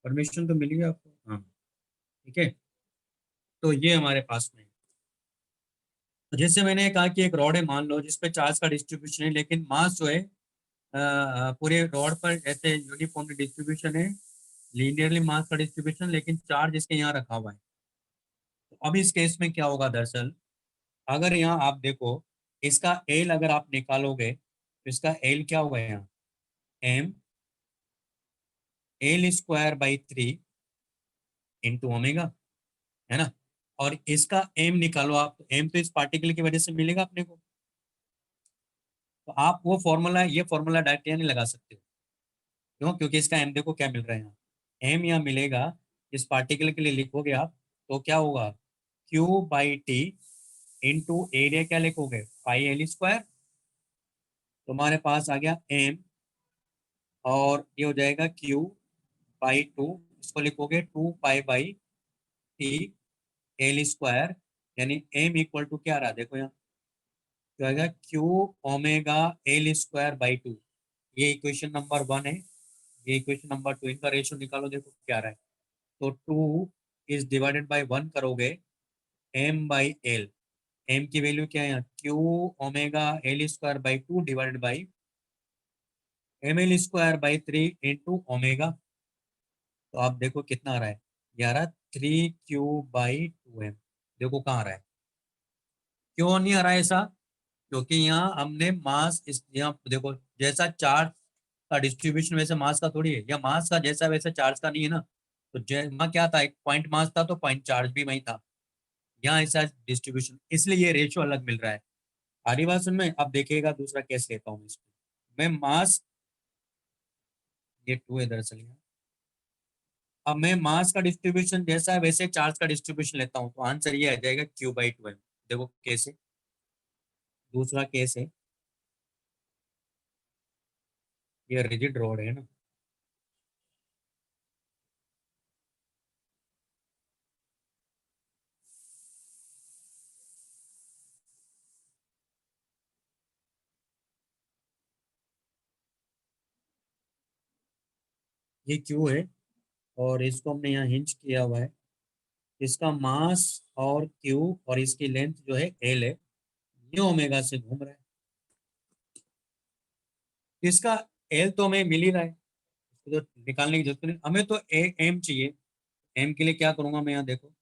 Permission तो मिली है आपको, हाँ। ठीक है, तो ये हमारे पास में है। तो जैसे मैंने कहा कि एक रॉड है, मान लो जिसपे चार्ज का डिस्ट्रीब्यूशन है, लेकिन मास जो है पूरे रॉड पर ऐसे यूनिफॉर्मली डिस्ट्रीब्यूशन है, लीनियरली मास का डिस्ट्रीब्यूशन, लेकिन चार्ज इसके यहाँ रखा हुआ है। तो अब इस केस में क्या होगा दरअसल, अगर यहाँ आप देखो, इसका एल अगर आप निकालोगे तो इसका एल क्या होगा यहाँ, M L square by 3 into omega, है ना। और इसका एम निकालो आप, एम तो इस पार्टिकल की वजह से मिलेगा अपने को। तो आप वो फॉर्मूला, ये फॉर्मूला डायरेक्ट यहाँ नहीं लगा सकते हो। क्यों? क्योंकि इसका एम देखो क्या मिल रहा है यहाँ, एम यहाँ मिलेगा, इस पार्टिकल के लिए लिखोगे आप तो क्या होगा, Q by T into area क्या लिखोगे, पाई एल स्क्वायर। तुम्हारे पास आ गया एम, और ये हो जाएगा क्यू बाई टू, इसको लिखोगे 2 pi by T L square, यानी एम इक्वल टू क्या आ रहा है देखो यहाँ, जो आएगा Q omega L square by to. ये इक्वेशन नंबर 1 है, ये इक्वेशन नंबर 2, इनका रेशियो निकालो, देखो क्या आ रहा है। तो 2 इज डिवाइडेड बाई 1 करोगे, एम बाई एल, एम की वैल्यू क्या है यहाँ, Q omega L square by two divided by M L square by 3 into omega. तो आप देखो कितना आ रहा है, ये आ रहा है 3 क्यू बाई 2 एम। देखो कहाँ आ रहा है, क्यों नहीं आ रहा है ऐसा, क्योंकि यहाँ हमने मास, इस यहाँ देखो जैसा चार्ज का डिस्ट्रीब्यूशन वैसे मास का थोड़ी है, या मास का जैसा वैसे चार्ज का नहीं है ना। तो वहाँ क्या था, एक पॉइंट मास था तो पॉइंट चार्ज भी वही था, यहाँ ऐसा डिस्ट्रीब्यूशन, इसलिए ये रेशियो अलग मिल रहा है। आरी बात सुन में, अब देखिएगा दूसरा केस लेता हूँ इसमें, मैं मास, ये 2 है दरअसल यहाँ। अब मैं मास का डिस्ट्रीब्यूशन जैसा है वैसे चार्ज का डिस्ट्रीब्यूशन लेता हूँ, तो आंसर ये आ जाएगा क्यू बाई 2 एम। देखो कैसे, दूसरा केस है, ये रिजिड रॉड है ना, ये क्यू है, और इसको हमने यहाँ हिंच किया हुआ है, इसका मास और क्यू और इसकी लेंथ जो है एल है, ये ओमेगा से घूम रहा है। इसका एल तो हमें मिल ही रहा है, इसको तो निकालने की जरूरत नहीं, हमें तो एम चाहिए। एम के लिए क्या करूंगा मैं, यहाँ देखो,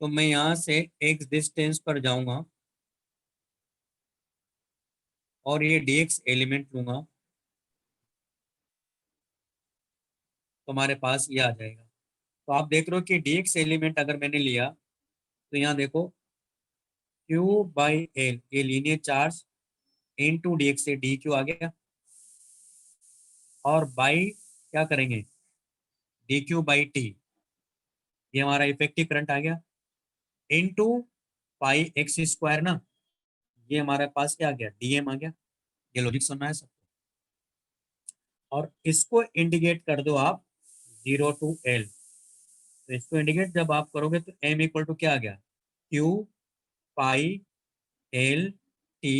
तो मैं यहाँ से एक्स डिस्टेंस पर जाऊंगा और ये डीएक्स एलिमेंट लूंगा, तो हमारे पास ये आ जाएगा। तो आप देख रहे हो कि डीएक्स एलिमेंट अगर मैंने लिया, तो यहाँ देखो क्यू बाई एल, ये linear charge into D X से डी क्यू आ गया, और बाई क्या करेंगे, डी क्यू बाई टी, ये हमारा इफेक्टिव करंट आ गया, इन टू पाई एक्स स्क्वायर ना, ये हमारे पास क्या आ गया, डीएम आ गया। ये लॉजिक समझ में आया सबको। और इसको इंडिकेट कर दो आप 0 to L, तो इसको इंडिकेट जब आप करोगे तो एम इक्वल टू क्या आ गया, क्यू पाई एल टी,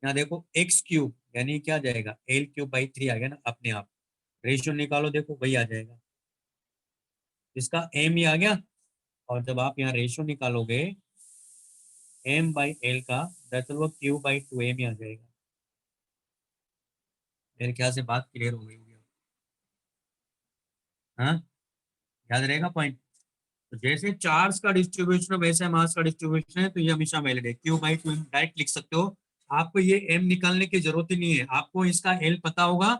यहाँ देखो एक्स क्यूब, यानी क्या जाएगा, L³/3 आ गया ना अपने आप। रेशियो निकालो, देखो वही आ जाएगा, इसका एम ही आ गया। और जब आप यहाँ रेशियो निकालोगे एम बाई एल का, दरअसल वो Q/2M ही आ जाएगा। मेरे ख्याल से बात क्लियर हो गई होगी। हाँ, याद रहेगा पॉइंट। तो जैसे चार्ज का डिस्ट्रीब्यूशन वैसे मास का डिस्ट्रीब्यूशन है, तो ये हमेशा वैलिड है, Q/2M डायरेक्ट लिख सकते हो। आपको ये एम निकालने की जरूरत ही नहीं है, आपको इसका एल पता होगा,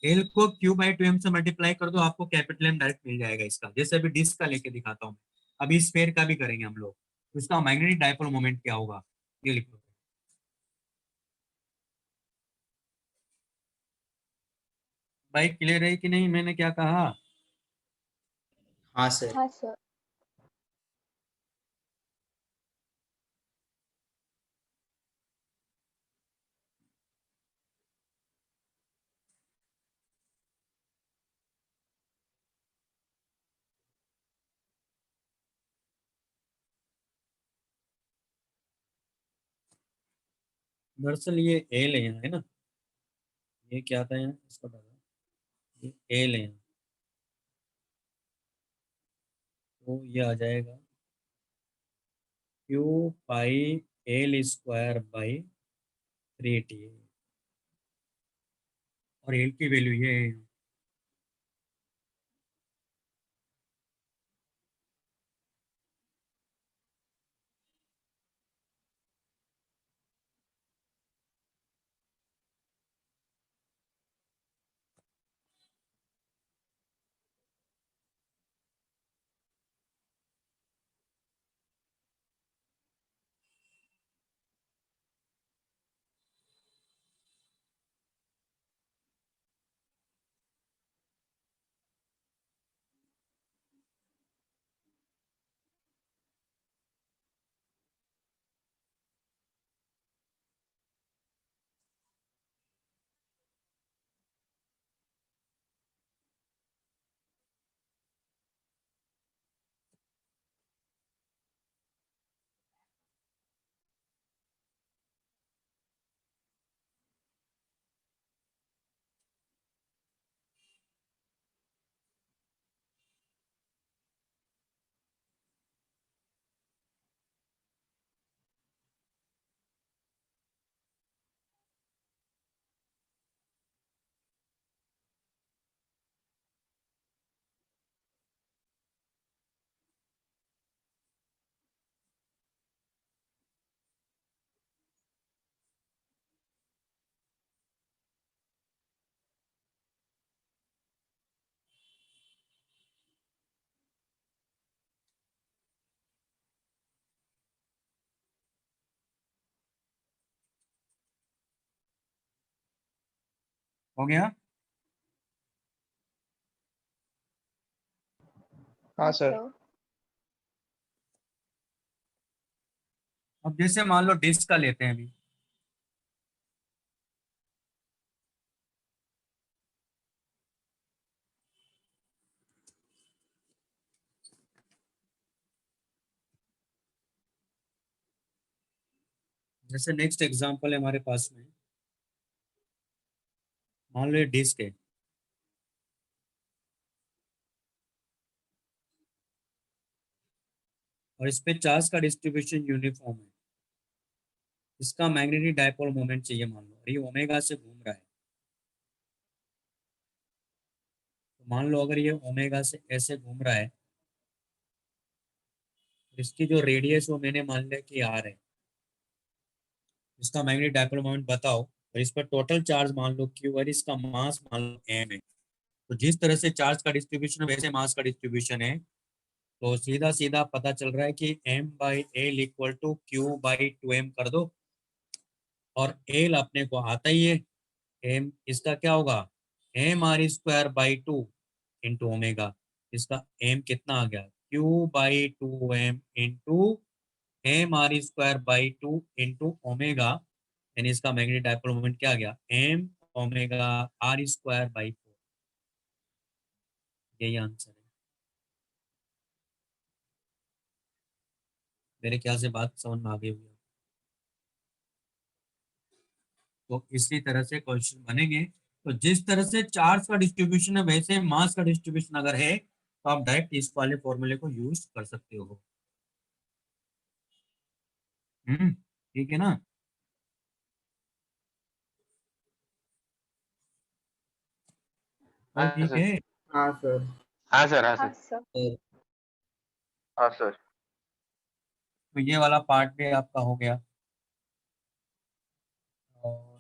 एल को Q/2M से मल्टीप्लाई कर दो, आपको कैपिटल एम डायरेक्ट मिल जाएगा इसका। जैसे अभी डिस्क का लेके दिखाता हूँ, अभी स्फेयर का भी करेंगे हम लोग, तो इसका मैग्नेटिक डायपोल मोमेंट क्या होगा, ये लिखो। भाई क्लियर है कि नहीं, मैंने क्या कहा। हाँ सर। हाँ सर। दरअसल ये ए ले है ना, ये क्या था यहाँ, इसको डाला, ये ए ले, तो ये आ जाएगा Q pi L square by 3t, और एल की वैल्यू ये है। हो गया। हाँ सर। अब जैसे मान लो डिस्क का लेते हैं अभी, जैसे नेक्स्ट एग्जांपल है हमारे पास में, मान लो ये डिस्क है, और इस पे चार्ज का डिस्ट्रीब्यूशन यूनिफॉर्म है, इसका मैग्नेटिक डायपोल मोमेंट चाहिए मान लो, और ये ओमेगा से घूम रहा है। तो मान लो अगर ये ओमेगा से ऐसे घूम रहा है, इसकी जो रेडियस वो मैंने मान लिया कि आर है, इसका मैग्नेटिक डायपोल मोमेंट बताओ, और इस पर टोटल चार्ज मान लो क्यू, और इसका मास मान लो एम है। तो जिस तरह से चार्ज का डिस्ट्रीब्यूशन है वैसे मास का डिस्ट्रीब्यूशन है, तो सीधा सीधा पता चल रहा है कि m by L equal to Q by 2m कर दो, और एल अपने को आता ही है, एम इसका क्या होगा, M R square by 2 into omega, इसका एम कितना आ गया, Q by 2m into M R square by 2 into omega, यानी इसका मैग्नेटिक डायपोल मोमेंट क्या आ गया, M omega R square by 4। यही आंसर है। मेरे ख्याल से बात समझ में आ गई होगी। तो इसी तरह से क्वेश्चन बनेंगे। तो जिस तरह से चार्ज का डिस्ट्रीब्यूशन है वैसे मास का डिस्ट्रीब्यूशन अगर है तो आप डायरेक्ट इस वाले फॉर्मूले को यूज कर सकते हो। ठीक है ना। और हाँ ठीक सर। है। हाँ सर। हाँ सर। हाँ हाँ सर। सर। हाँ सर। तो ये वाला पार्ट भी आपका हो गया। और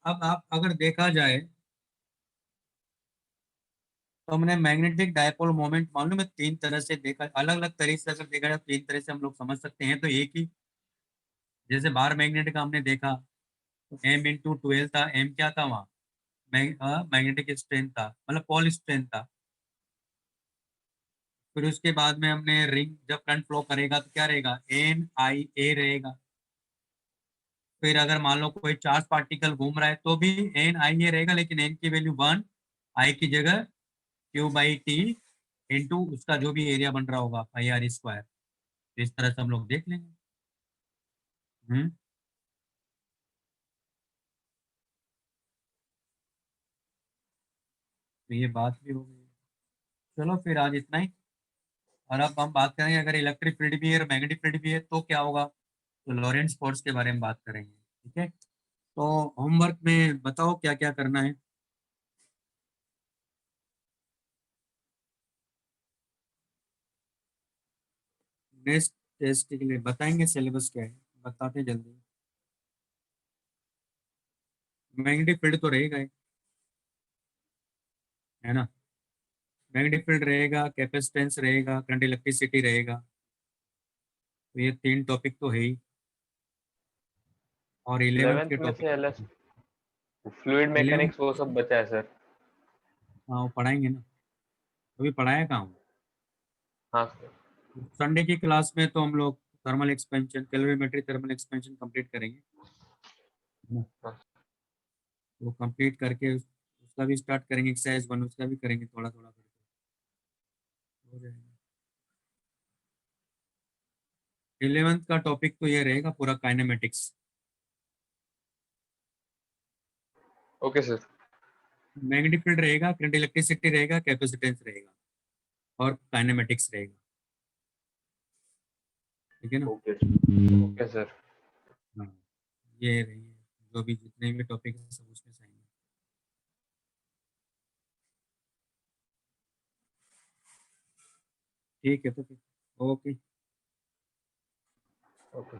अब आप अगर देखा जाए तो हमने मैग्नेटिक डायपोल मोमेंट मालूम है तीन तरह से देखा, अलग अलग तरीके से अगर देखा जाए तो तीन तरह से हम लोग समझ सकते हैं। तो एक ही, जैसे बार मैग्नेट का हमने देखा तो एम इंटू 12 था, एम क्या था वहाँ, मैग्नेटिक स्ट्रेंथ था, मतलब पोल स्ट्रेंथ था। फिर उसके बाद में हमने रिंग जब करंट फ्लो करेगा तो क्या रहेगा, एन आई ए रहेगा। फिर अगर मान लो कोई चार्ज पार्टिकल घूम रहा है तो भी एन आई ए रहेगा, लेकिन एन की वैल्यू 1, आई की जगह क्यू बाई टी इंटू उसका जो भी एरिया बन रहा होगा पाई आर स्क्वायर। तो इस तरह से हम लोग देख लेंगे। तो ये बात भी हो गई। चलो फिर आज इतना ही। और अब हम बात करेंगे अगर इलेक्ट्रिक फील्ड भी है और मैग्नेटिक फील्ड भी है तो क्या होगा, तो लॉरेंट्ज फोर्स के बारे में बात करेंगे। ठीक है, तो होमवर्क में बताओ क्या क्या करना है। नेक्स्ट टेस्ट के लिए बताएंगे सिलेबस क्या है, बताते जल्दी। मैग्नेटिक फील्ड तो रहेगा ही, है ना। मैग्नेटिक फील्ड रहेगा, कैपेसिटेंस रहेगा, करंट इलेक्ट्रिसिटी रहेगा। तो ये 3 टॉपिक तो है ही। और 11th 11th के में टॉपिक, से एलएस फ्लूइड 11th, मैकेनिक्स वो सब बचा है सर। हाँ वो पढ़ाएंगे ना, अभी पढ़ाया कहाँ हूँ। हाँ सर। संडे की क्लास में तो हम लोग thermal expansion, calorimetry thermal expansion complete करेंगे, है ना। हाँ। वो कंप्लीट करके उसका भी स्टार्ट करेंगे, एक्सरसाइज 1 उसका भी करेंगे थोड़ा थोड़ा करके, हो जाएगा। 11th का टॉपिक तो ये रहेगा पूरा kinematics. Okay sir. Magnetic field रहेगा, करंट इलेक्ट्रिसिटी रहेगा, कैपेसिटेंस रहेगा और काइनेमेटिक्स रहेगा। ठीक है ना। Okay okay sir. हाँ, ये रही है, जो भी जितने भी टॉपिक है सब उसमें से आएंगे। ठीक है तो फिर ओके। ओके।